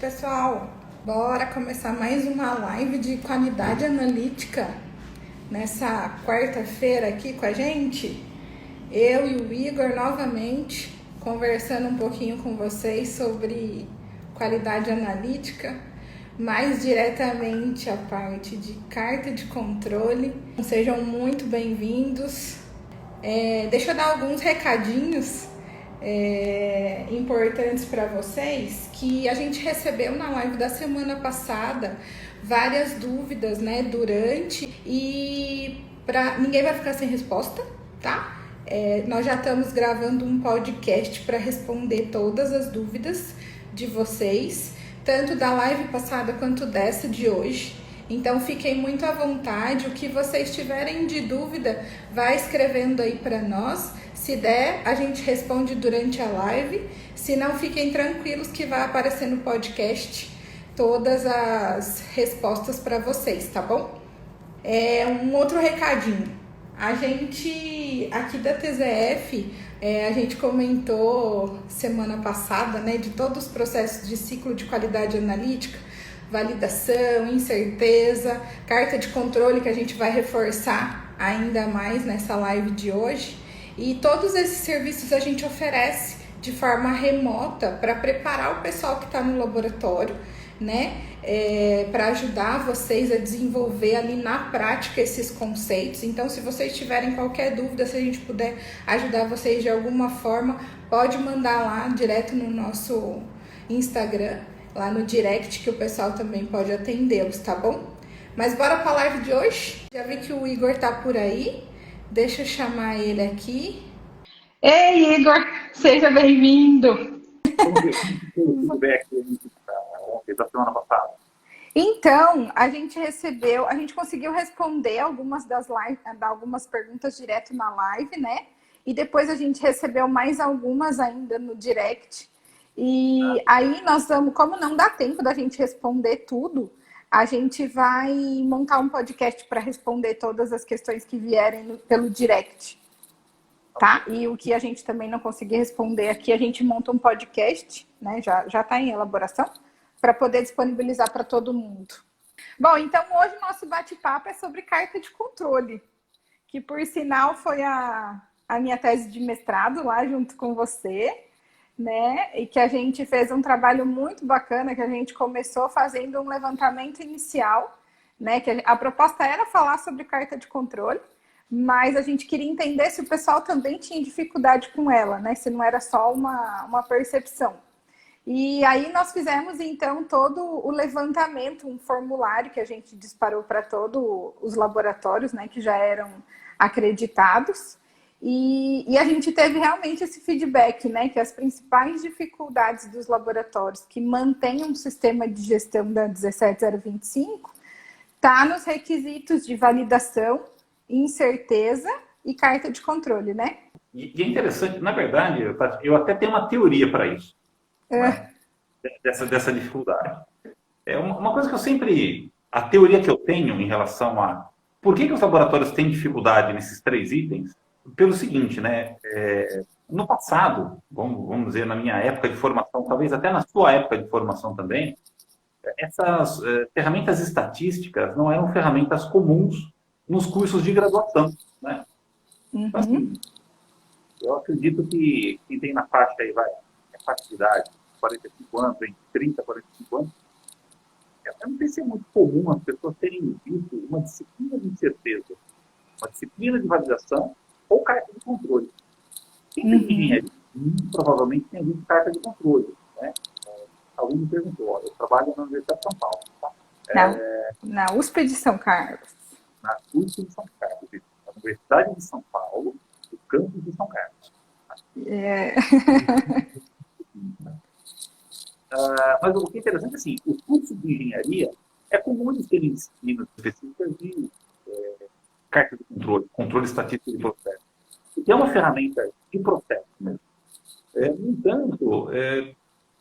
pessoal, bora começar mais uma live de qualidade analítica nessa quarta-feira aqui com a gente. Eu e o Igor novamente conversando um pouquinho com vocês sobre qualidade analítica, mais diretamente a parte de carta de controle. Sejam muito bem-vindos. Deixa eu dar alguns recadinhos importantes para vocês, que a gente recebeu na live da semana passada várias dúvidas, né, durante, e ninguém vai ficar sem resposta, tá? Nós já estamos gravando um podcast para responder todas as dúvidas de vocês, tanto da live passada quanto dessa de hoje. Então fiquem muito à vontade, o que vocês tiverem de dúvida, vai escrevendo aí para nós. Se der, a gente responde durante a live. Se não, fiquem tranquilos que vai aparecer no podcast todas as respostas para vocês, tá bom? Um outro recadinho. A gente, aqui da TZF, a gente comentou semana passada, né, de todos os processos de ciclo de qualidade analítica, validação, incerteza, carta de controle, que a gente vai reforçar ainda mais nessa live de hoje. E todos esses serviços a gente oferece de forma remota para preparar o pessoal que está no laboratório, né? Para ajudar vocês a desenvolver ali na prática esses conceitos. Então, se vocês tiverem qualquer dúvida, se a gente puder ajudar vocês de alguma forma, pode mandar lá direto no nosso Instagram, lá no direct, que o pessoal também pode atendê-los, tá bom? Mas bora para a live de hoje. Já vi que o Igor tá por aí. Deixa eu chamar ele aqui. Ei, Igor, seja bem-vindo. Tudo bem aqui da semana passada. Então, a gente conseguiu responder algumas perguntas direto na live, né? E depois a gente recebeu mais algumas ainda no direct. E aí nós vamos, como não dá tempo da gente responder tudo, a gente vai montar um podcast para responder todas as questões que vierem pelo direct, tá? E o que a gente também não conseguir responder aqui, a gente monta um podcast, né? Já está em elaboração, para poder disponibilizar para todo mundo. Bom, então hoje o nosso bate-papo é sobre carta de controle, que por sinal foi a minha tese de mestrado lá junto com você, né? E que a gente fez um trabalho muito bacana, que a gente começou fazendo um levantamento inicial, né? Que a proposta era falar sobre carta de controle, mas a gente queria entender se o pessoal também tinha dificuldade com ela, né? Se não era só uma percepção. E aí nós fizemos, então, todo o levantamento, um formulário que a gente disparou para todos os laboratórios, né? Que já eram acreditados. E a gente teve realmente esse feedback, né? Que as principais dificuldades dos laboratórios que mantêm um sistema de gestão da 17025 está nos requisitos de validação, incerteza e carta de controle, né? E é interessante, na verdade, eu até tenho uma teoria para isso, né? dessa dificuldade. Uma coisa que eu sempre... A teoria que eu tenho em relação a por que os laboratórios têm dificuldade nesses 3 itens, pelo seguinte, né? No passado, vamos dizer, na minha época de formação, talvez até na sua época de formação também, essas ferramentas estatísticas não eram ferramentas comuns nos cursos de graduação, né? Então, assim, eu acredito que quem tem na faixa aí, faixa de idade, 45 anos, entre 30 e 45 anos, eu não sei se é muito comum as pessoas terem visto uma disciplina de incerteza, uma disciplina de validação ou carta de controle. Quem tem engenharia, provavelmente tem visto carta de controle, né? Alguém me perguntou, eu trabalho na Universidade de São Paulo, tá? Na USP de São Carlos. Na USP de São Carlos, na Universidade de São Paulo, do campus de São Carlos. Mas o que é interessante é assim, os cursos de engenharia, é comum eles terem disciplinas específicas de carta de controle, controle estatístico de processo. Que é uma ferramenta de processo mesmo. No entanto,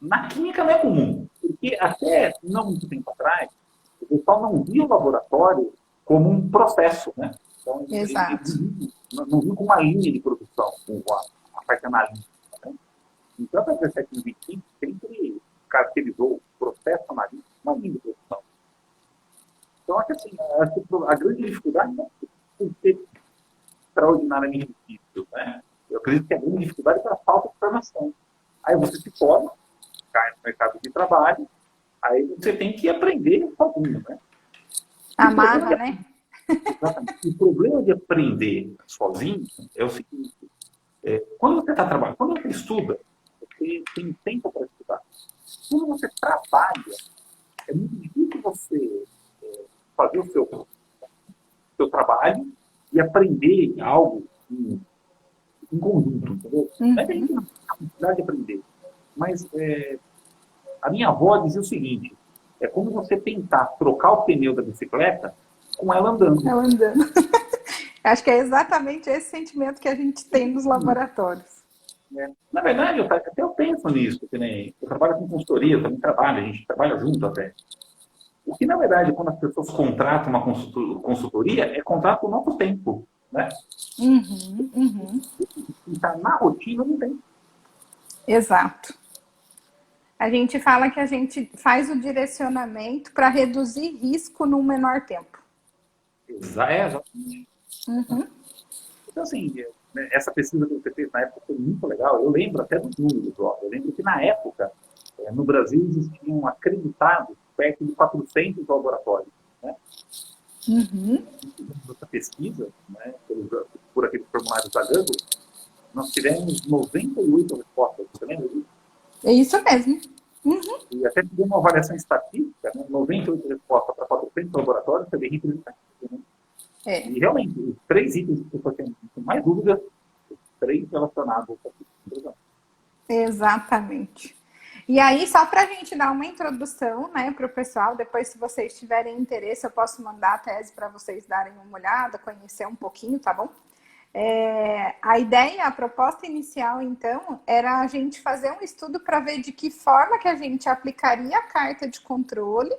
na química não é comum, porque até não muito tempo atrás, o pessoal não via o laboratório como um processo, né? Então, exato. Não viu como uma linha de produção, com a parte analítica. Né? Então, a 1725 sempre caracterizou processo analítico, uma linha de produção. Então, acho que, assim, a grande dificuldade não é por ser extraordinariamente difícil, né? Eu acredito que a grande dificuldade é a falta de formação. Aí você se forma, cai no mercado de trabalho, aí você tem que aprender sozinho, né? Amarra, né? Exatamente. O problema de aprender sozinho é o seguinte: quando você está trabalhando, quando você estuda, você tem tempo para estudar. Quando você trabalha, é muito difícil você fazer o seu trabalho e aprender algo em conjunto, entendeu? Não é que a gente não tem capacidade de aprender, mas a minha avó dizia o seguinte: é como você tentar trocar o pneu da bicicleta com ela andando. Ela andando. Acho que é exatamente esse sentimento que a gente tem nos laboratórios. Na verdade, até eu penso nisso, que nem eu trabalho com consultoria, eu também trabalho, a gente trabalha junto até. O que, na verdade, quando as pessoas contratam uma consultoria, é contrato por nosso tempo, né? E está na rotina, não tem. Exato. A gente fala que a gente faz o direcionamento para reduzir risco num menor tempo. Exatamente. Então, assim, essa pesquisa que você fez na época foi muito legal. Eu lembro até dos números. Ó. Eu lembro que, na época, no Brasil existiam acreditados perto de 400 laboratórios. Né? Essa pesquisa, né, por aqueles formulários da Google, nós tivemos 98 respostas. Você lembra disso? É isso mesmo. E até tivemos uma avaliação estatística, né, 98 respostas para 400 laboratórios, você vê representativo. Né? E realmente, os 3 itens que as pessoas têm mais dúvidas, os 3 relacionados ao pesquisa. Exatamente. E aí, só para a gente dar uma introdução, né, para o pessoal, depois, se vocês tiverem interesse, eu posso mandar a tese para vocês darem uma olhada, conhecer um pouquinho, tá bom? A ideia, a proposta inicial, então, era a gente fazer um estudo para ver de que forma que a gente aplicaria a carta de controle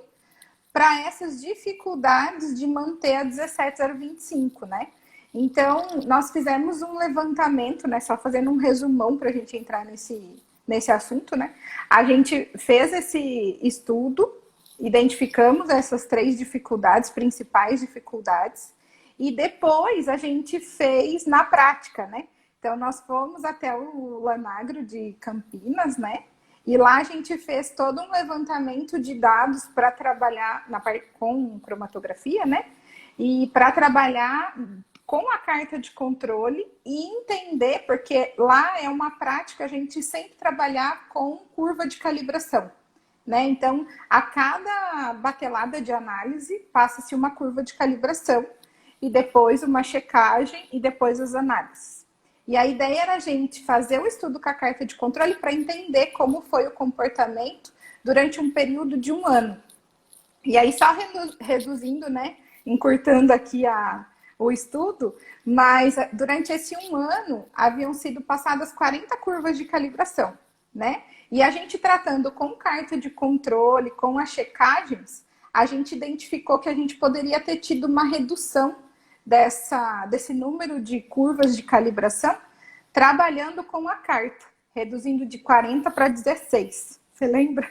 para essas dificuldades de manter a 17025, né? Então, nós fizemos um levantamento, né? Só fazendo um resumão para a gente entrar nesse assunto, né? A gente fez esse estudo, identificamos essas 3 dificuldades, principais dificuldades, e depois a gente fez na prática, né? Então, nós fomos até o Lanagro de Campinas, né? E lá a gente fez todo um levantamento de dados para trabalhar com cromatografia, né? E para trabalhar com a carta de controle e entender, porque lá é uma prática a gente sempre trabalhar com curva de calibração, né? Então, a cada batelada de análise passa-se uma curva de calibração e depois uma checagem e depois as análises. E a ideia era a gente fazer o estudo com a carta de controle para entender como foi o comportamento durante um período de 1 ano. E aí, só reduzindo, né, encurtando aqui o estudo, mas durante esse 1 ano haviam sido passadas 40 curvas de calibração, né? E a gente tratando com carta de controle, com as checagens, a gente identificou que a gente poderia ter tido uma redução desse número de curvas de calibração trabalhando com a carta, reduzindo de 40 para 16. Você lembra?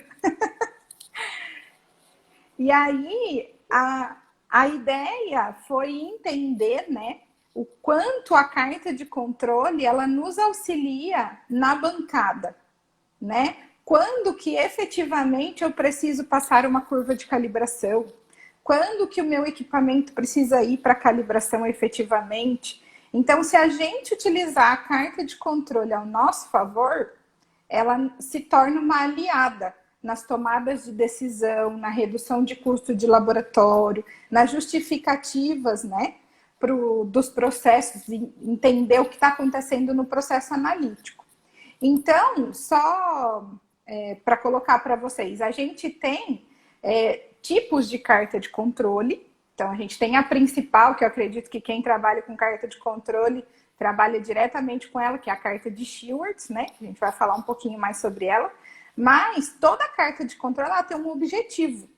E aí, a ideia foi entender, né, o quanto a carta de controle ela nos auxilia na bancada, né? Quando que efetivamente eu preciso passar uma curva de calibração? Quando que o meu equipamento precisa ir para calibração efetivamente? Então, se a gente utilizar a carta de controle ao nosso favor, ela se torna uma aliada nas tomadas de decisão, na redução de custo de laboratório, nas justificativas, né, dos processos, entender o que está acontecendo no processo analítico. Então, só para colocar para vocês, a gente tem tipos de carta de controle. Então, a gente tem a principal, que eu acredito que quem trabalha com carta de controle trabalha diretamente com ela, que é a carta de Schwartz, né? A gente vai falar um pouquinho mais sobre ela. Mas toda carta de controle ela tem um objetivo.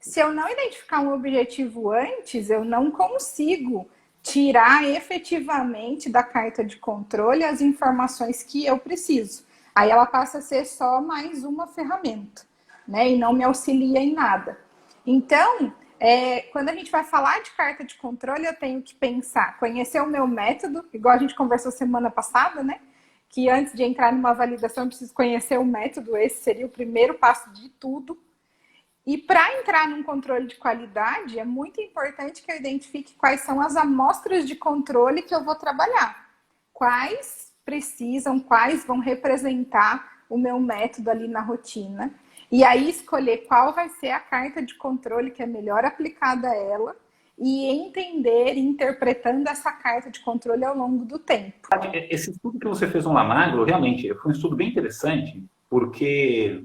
Se eu não identificar um objetivo antes, eu não consigo tirar efetivamente da carta de controle as informações que eu preciso. Aí ela passa a ser só mais uma ferramenta. né? E não me auxilia em nada. Então, quando a gente vai falar de carta de controle, eu tenho que pensar, conhecer o meu método, igual a gente conversou semana passada, né? Que antes de entrar numa validação, eu preciso conhecer o método, esse seria o primeiro passo de tudo. E para entrar num controle de qualidade, é muito importante que eu identifique quais são as amostras de controle que eu vou trabalhar. Quais precisam, quais vão representar o meu método ali na rotina. E aí escolher qual vai ser a carta de controle que é melhor aplicada a ela e entender, interpretando essa carta de controle ao longo do tempo. Esse estudo que você fez no Lamagro, realmente, foi um estudo bem interessante, porque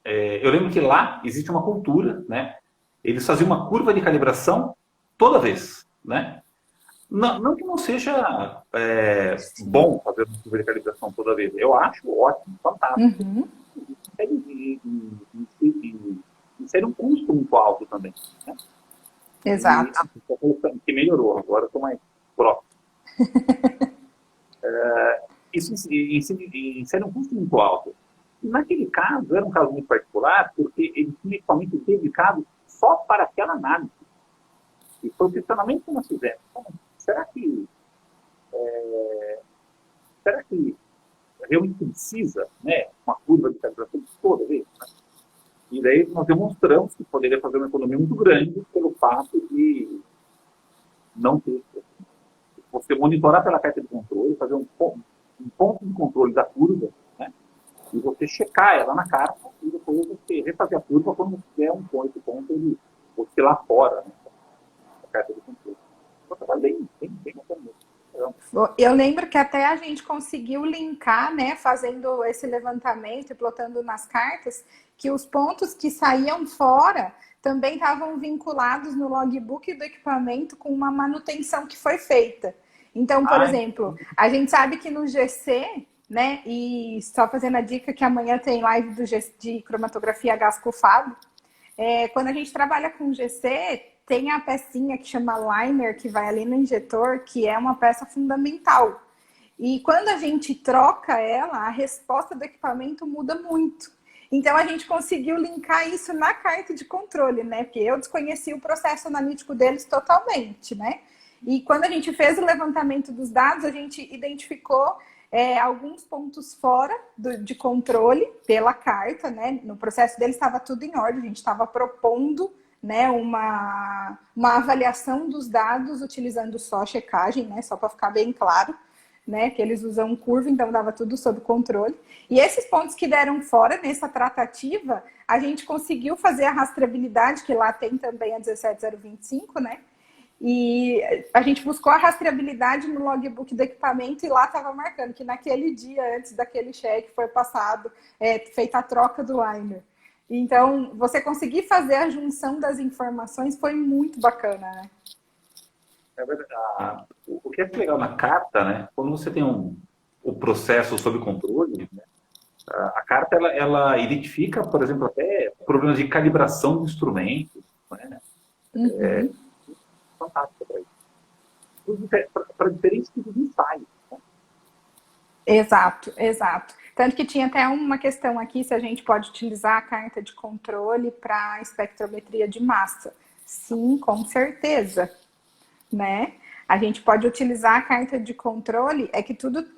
eu lembro que lá existe uma cultura, né? Eles faziam uma curva de calibração toda vez, né? Não que não seja bom fazer uma curva de calibração toda vez. Eu acho ótimo, fantástico. Uhum. Seria um custo muito alto também, né? Exato. Que melhorou, agora estou mais próximo. Isso seria um custo muito alto. E naquele caso, era um caso muito particular, porque ele tinha equipamento dedicado só para aquela análise. E foi o questionamento que nós fizemos. Então, será que realmente precisa, né, uma curva de calibração toda vez? Né? E daí nós demonstramos que poderia fazer uma economia muito grande pelo fato de não ter. Você monitorar pela carta de controle, fazer um ponto de controle da curva, né? E você checar ela na carta e depois você refazer a curva quando tiver um ponto ele oscilar fora, né? A carta de controle. Então está bem bacana. Eu lembro que até a gente conseguiu linkar, né, fazendo esse levantamento e plotando nas cartas, que os pontos que saíam fora também estavam vinculados no logbook do equipamento com uma manutenção que foi feita. Então, por exemplo, a gente sabe que no GC, né, e só fazendo a dica que amanhã tem live de cromatografia gás cufado, quando a gente trabalha com GC, tem a pecinha que chama liner, que vai ali no injetor, que é uma peça fundamental. E quando a gente troca ela, a resposta do equipamento muda muito. Então, a gente conseguiu linkar isso na carta de controle, né? Porque eu desconheci o processo analítico deles totalmente, né? E quando a gente fez o levantamento dos dados, a gente identificou alguns pontos fora de controle pela carta, né? No processo deles estava tudo em ordem, a gente estava propondo, né, uma avaliação dos dados utilizando só checagem, né? Só para ficar bem claro, né? Que eles usam curva, então dava tudo sob controle. E esses pontos que deram fora nessa tratativa, a gente conseguiu fazer a rastreabilidade, que lá tem também a 17025, né? E a gente buscou a rastreabilidade no logbook do equipamento e lá estava marcando que naquele dia, antes daquele cheque, foi passado, feita a troca do liner. Então, você conseguir fazer a junção das informações foi muito bacana, né? É verdade. O que é legal na carta, né? Quando você tem o processo sob controle, né? A carta ela identifica, por exemplo, até problemas de calibração do instrumento, né? Uhum. Fantástico para isso. Para diferentes tipos de ensaios. Né? Exato. Tanto que tinha até uma questão aqui se a gente pode utilizar a carta de controle para espectrometria de massa. Sim, com certeza. Né? A gente pode utilizar a carta de controle,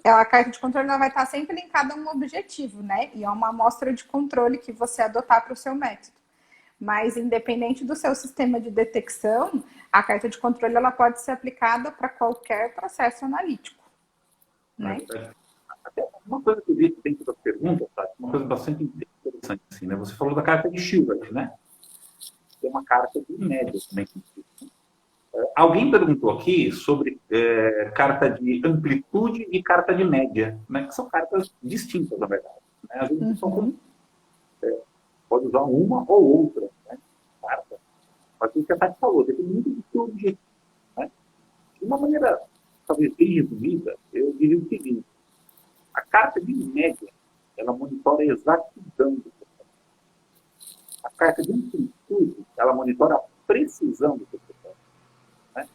a carta de controle ela vai estar sempre linkada a um objetivo, né? E a uma amostra de controle que você adotar para o seu método. Mas independente do seu sistema de detecção, a carta de controle ela pode ser aplicada para qualquer processo analítico. Né? Até uma coisa que eu vi dentro das perguntas, tá? Uma coisa bastante interessante, assim, né? Você falou da carta de Schubert, né? Tem uma carta de média também. Alguém perguntou aqui sobre carta de amplitude e carta de média, né? Que são cartas distintas, na verdade. Né? Às vezes pode usar uma ou outra, né? Carta. Mas o que a Tati falou, depende muito do seu objetivo. Né? De uma maneira, talvez bem resumida, eu diria o seguinte: a carta de média, ela monitora a exatidão do processo. A carta de amplitude, ela monitora a precisão do processo. Né?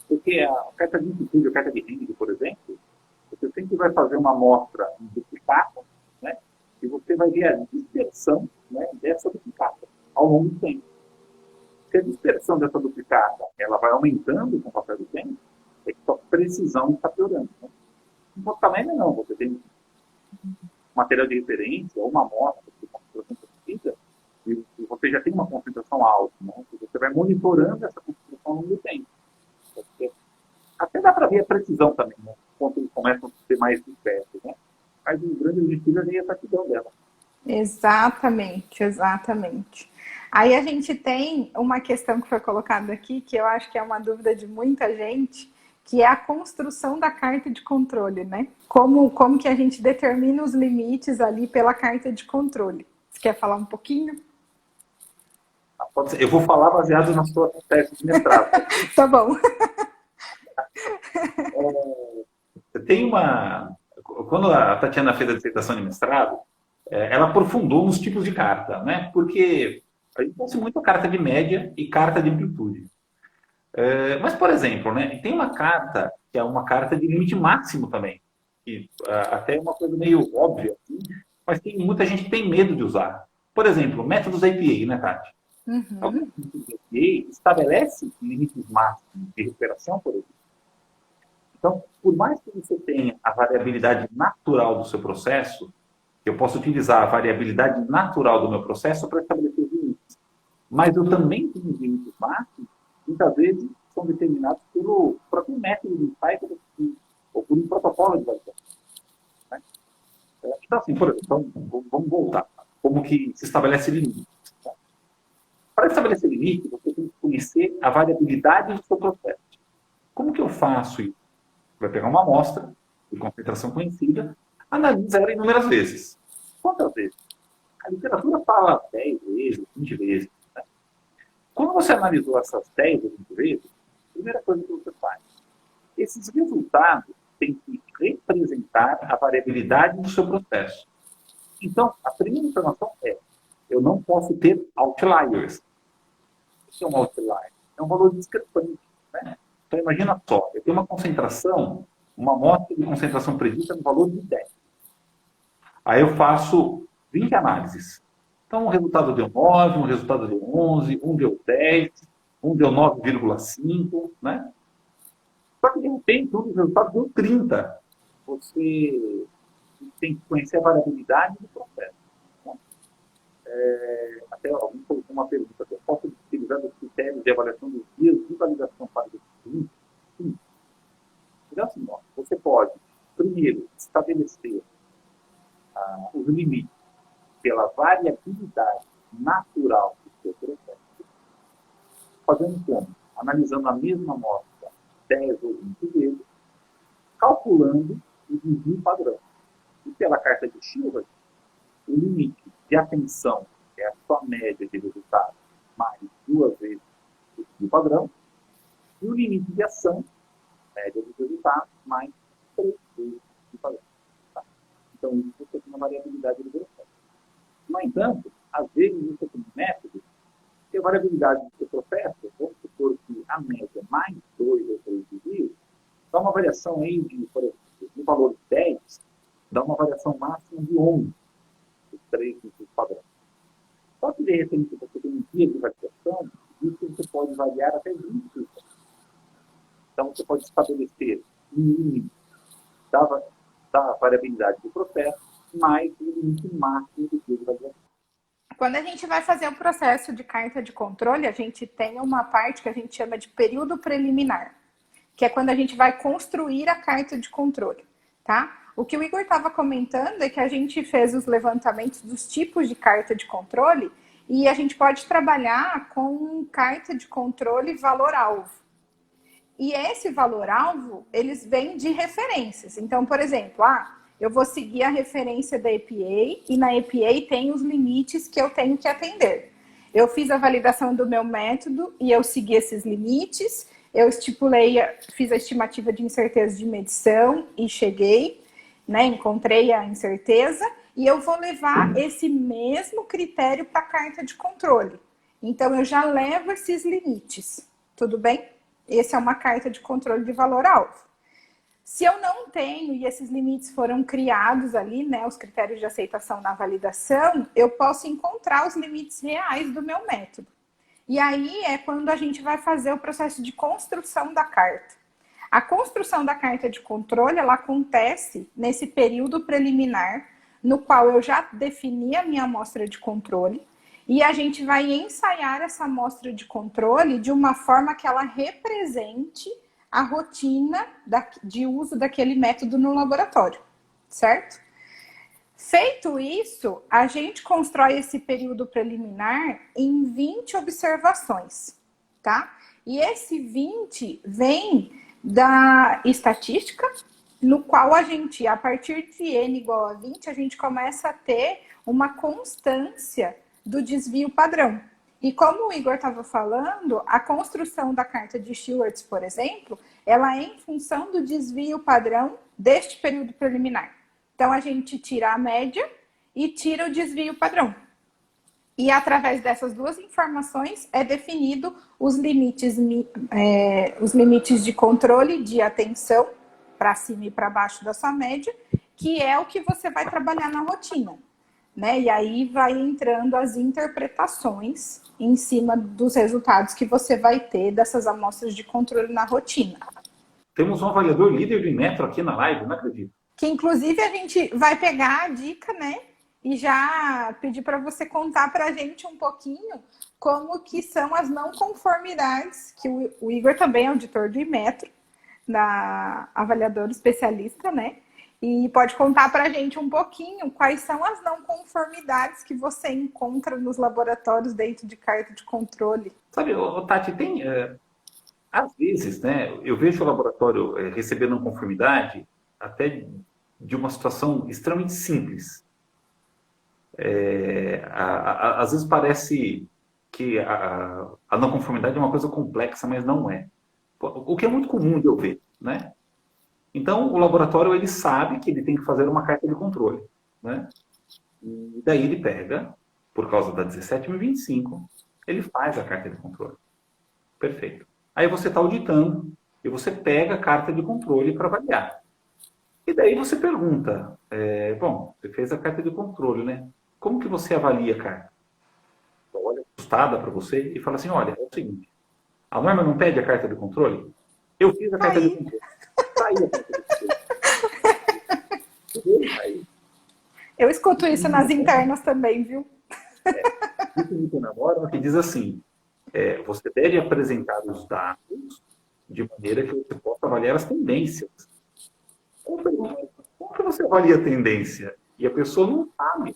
Porque a carta de amplitude, a carta de range, por exemplo, você sempre vai fazer uma amostra duplicada, né? E você vai ver a dispersão né, dessa duplicata ao longo do tempo. Se a dispersão dessa duplicata ela vai aumentando com o passar do tempo, é que sua precisão está piorando. Né? No comportamento não, você tem um material de referência ou uma amostra de concentração precisa e você já tem uma concentração alta. Né? Você vai monitorando essa concentração ao longo do tempo. Até dá para ver a precisão também, né? Quando eles começam a ser mais dispersos. Né? Mas o grande objetivo é a exatidão dela. Exatamente, exatamente. Aí a gente tem uma questão que foi colocada aqui, que eu acho que é uma dúvida de muita gente, que é a construção da carta de controle, né? Como que a gente determina os limites ali pela carta de controle? Você quer falar um pouquinho? Pode ser. Eu vou falar baseado na sua tese de mestrado. Tá bom. Tem uma... Quando a Tatiana fez a dissertação de mestrado, ela aprofundou nos tipos de carta, né? Porque a gente conhece muito a carta de média e carta de amplitude. Mas, por exemplo, né, tem uma carta que é uma carta de limite máximo também, que até é uma coisa meio óbvia, assim, mas tem muita gente que tem medo de usar. Por exemplo, métodos APA, né, Tati? Alguns métodos APA estabelecem limites máximos de recuperação, por exemplo. Então, por mais que você tenha a variabilidade natural do seu processo, eu posso utilizar a variabilidade natural do meu processo para estabelecer os limites. Mas eu também tenho os limites máximos, muitas vezes são determinados pelo próprio método de ensaio ou por um protocolo de validação. Né? Então, assim, por exemplo, vamos voltar. Como que se estabelece limite? Tá? Para estabelecer limite, você tem que conhecer a variabilidade do seu processo. Como que eu faço isso? Vai pegar uma amostra de concentração conhecida, analisa ela inúmeras vezes. Quantas vezes? A literatura fala 10 vezes, 20 vezes. Né? Quando você analisou essas 10 ou 20 vezes, a primeira coisa que você faz, esses resultados têm que representar a variabilidade do seu processo. Então, a primeira informação é, eu não posso ter outliers. O que é um outlier? É um valor discrepante. Né? Então, imagina só, eu tenho uma concentração, uma amostra de concentração prevista no valor de 10. Aí eu faço 20 análises. Então, um resultado deu 9, um resultado deu 11, um deu 10, um deu 9,5, né? Só que, de repente, um dos resultados deu 30. Você tem que conhecer a variabilidade do processo. Né? Até alguém colocou uma pergunta. Eu posso utilizar os critérios de avaliação dos dias de validação para o cliente? Sim. Então, assim, ó, você pode, primeiro, estabelecer os limites pela variabilidade natural do seu processo, fazendo como? Analisando a mesma amostra 10 ou 20 vezes, calculando o desvio padrão. E pela carta de Shilbert, o limite de atenção, que é a sua média de resultados, mais 2 vezes o desvio padrão, e o limite de ação, média dos resultados, mais 3 vezes o desvio padrão. Tá? Então, isso você tem uma variabilidade do processo. No entanto, às vezes você tem um método que a variabilidade do seu processo, vamos supor que a média mais 2 ou 3 desvios, dá uma variação aí de, por exemplo, no valor de 10, dá uma variação máxima de 11, os 3 desvios padrão. Só que, de repente, você tem um dia de validação, isso você pode variar até 20%. Então, você pode estabelecer um limite da variabilidade do processo, mais o limite máximo do dia de validação. Quando a gente vai fazer o processo de carta de controle, a gente tem uma parte que a gente chama de período preliminar, que é quando a gente vai construir a carta de controle, tá? O que o Igor estava comentando é que a gente fez os levantamentos dos tipos de carta de controle e a gente pode trabalhar com carta de controle valor-alvo. E esse valor-alvo, eles vêm de referências. Então, por exemplo, eu vou seguir a referência da EPA e na EPA tem os limites que eu tenho que atender. Eu fiz a validação do meu método e eu segui esses limites, eu fiz a estimativa de incerteza de medição e cheguei, né, encontrei a incerteza e eu vou levar esse mesmo critério para a carta de controle. Então, eu já levo esses limites, tudo bem? Essa é uma carta de controle de valor-alvo. Se eu não tenho e esses limites foram criados ali, né, os critérios de aceitação na validação, eu posso encontrar os limites reais do meu método. E aí é quando a gente vai fazer o processo de construção da carta. A construção da carta de controle, ela acontece nesse período preliminar, no qual eu já defini a minha amostra de controle, e a gente vai ensaiar essa amostra de controle de uma forma que ela represente a rotina de uso daquele método no laboratório, certo? Feito isso, a gente constrói esse período preliminar em 20 observações, tá? E esse 20 vem da estatística, no qual a gente, a partir de n igual a 20, a gente começa a ter uma constância do desvio padrão. E como o Igor estava falando, a construção da carta de Schwartz, por exemplo, ela é em função do desvio padrão deste período preliminar. Então, a gente tira a média e tira o desvio padrão. E através dessas duas informações é definido os limites de controle de atenção para cima e para baixo da sua média, que é o que você vai trabalhar na rotina. Né? E aí vai entrando as interpretações em cima dos resultados que você vai ter dessas amostras de controle na rotina. Temos um avaliador líder de metro aqui na live, não acredito. Que inclusive a gente vai pegar a dica, né? E já pedir para você contar para a gente um pouquinho como que são as não conformidades, que o Igor também é auditor do Inmetro, da avaliador especialista, né? E pode contar para a gente um pouquinho quais são as não conformidades que você encontra nos laboratórios dentro de carta de controle. Sabe, Tati, tem... às vezes, né, eu vejo o laboratório recebendo não conformidade até de uma situação extremamente simples. Às vezes parece que a não conformidade é uma coisa complexa, mas não é. O que é muito comum de eu ver, né? Então, o laboratório, ele sabe que ele tem que fazer uma carta de controle, né? E daí ele pega, por causa da 17.025, ele faz a carta de controle. Perfeito. Aí você está auditando e você pega a carta de controle para avaliar. E daí você pergunta, bom, você fez a carta de controle, né? Como que você avalia a carta? Olha, ajustada para você e fala assim, olha, é o seguinte, a norma não pede a carta de controle? Eu fiz a carta de controle. Eu escuto isso nas internas também, viu? Isso me namora que diz assim, você deve apresentar os dados de maneira que você possa avaliar as tendências. Como que você avalia a tendência? E a pessoa não sabe.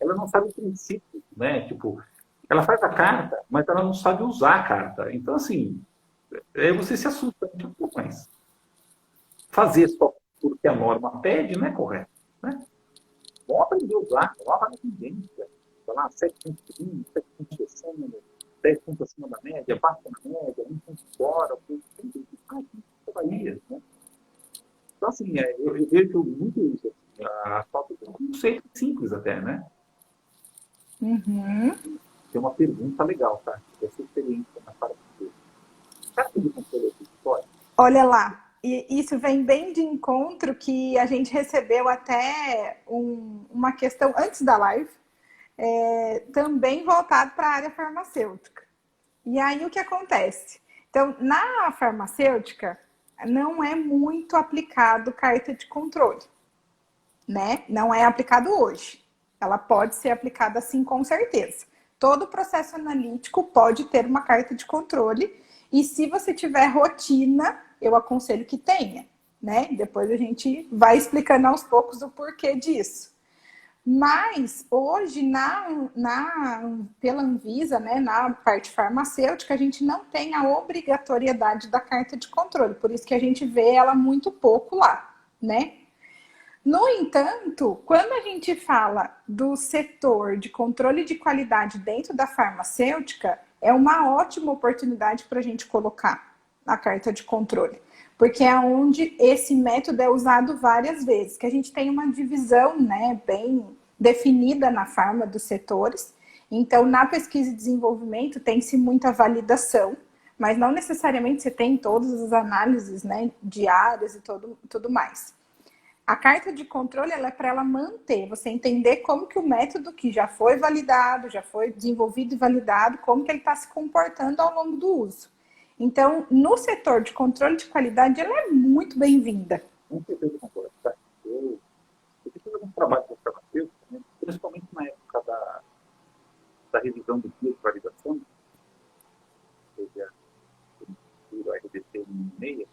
Ela não sabe o princípio, né? Tipo, ela faz a carta, mas ela não sabe usar a carta. Então, assim, você se assusta. Tipo, mas fazer só porque a norma pede não é correto, né? Vamos aprender a usar, vamos avaliar a tendência. Sei lá, 7.1, 7.60, 10 pontos acima da média, abaixo da média, 1 ponto fora, né? Então, assim, eu vejo muito isso. A falta de um conceito simples até, né? Uhum. Tem uma pergunta legal, tá? Essa experiência na parte de carta de controle história. Olha lá, e isso vem bem de encontro que a gente recebeu até uma questão antes da live, também voltado para a área farmacêutica. E aí o que acontece? Então, na farmacêutica, não é muito aplicado carta de controle, né? Não é aplicado hoje. Ela pode ser aplicada sim, com certeza. Todo processo analítico pode ter uma carta de controle e se você tiver rotina, eu aconselho que tenha, né? Depois a gente vai explicando aos poucos o porquê disso. Mas hoje, pela Anvisa, né, na parte farmacêutica, a gente não tem a obrigatoriedade da carta de controle, por isso que a gente vê ela muito pouco lá, né? No entanto, quando a gente fala do setor de controle de qualidade dentro da farmacêutica, é uma ótima oportunidade para a gente colocar a carta de controle, porque é onde esse método é usado várias vezes, que a gente tem uma divisão, né, bem definida na farma dos setores. Então, na pesquisa e desenvolvimento tem-se muita validação, mas não necessariamente você tem todas as análises, né, diárias e tudo mais. A carta de controle ela é para ela manter, você entender como que o método que já foi validado, já foi desenvolvido e validado, como que ele está se comportando ao longo do uso. Então, no setor de controle de qualidade, ela é muito bem-vinda. Com certeza concordo. Tá? Eu fiz alguns trabalhos com farmacêuticos, né? Principalmente na época da revisão do guia de validação, ou seja, o RDC 166,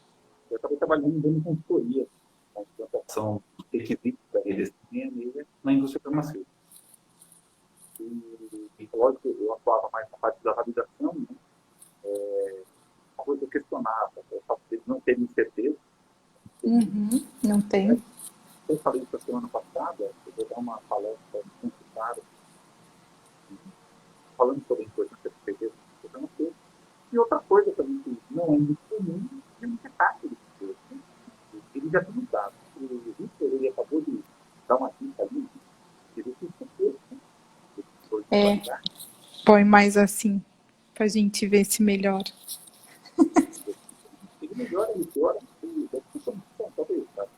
eu estava trabalhando dando consultoria com a implantação dos requisitos da RDC 166 na indústria farmacêutica. E lógico, eu atuava mais na parte da validação, né? Uma coisa que eu questionava, eu faço eles não terem certeza. Não tem. Eu falei isso a semana passada, eu vou dar uma palestra consultada falando sobre a importância de certeza do farmacêutico. E outra coisa também que não é muito comum é um retrato de pessoas. Né? Ele já tem usado. O Victor, ele acabou de dar uma dica ali, ele tem certeza, né? Põe mais assim, pra gente ver se melhora. Ele melhora, ele piora, e deve ser como talvez, sabe?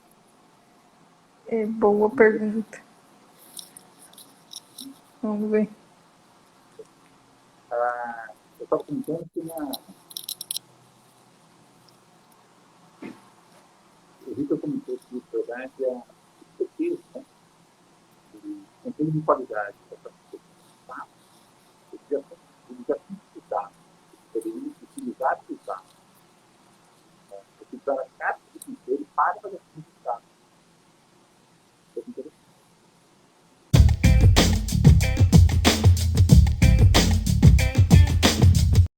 É boa pergunta. Vamos ver. Eu estava contando que o Victor comentou que, na verdade, a certeza, né? O controle de qualidade, ele já tem estudado, poderia utilizar e usar. Utilizar a carta de controle para fazer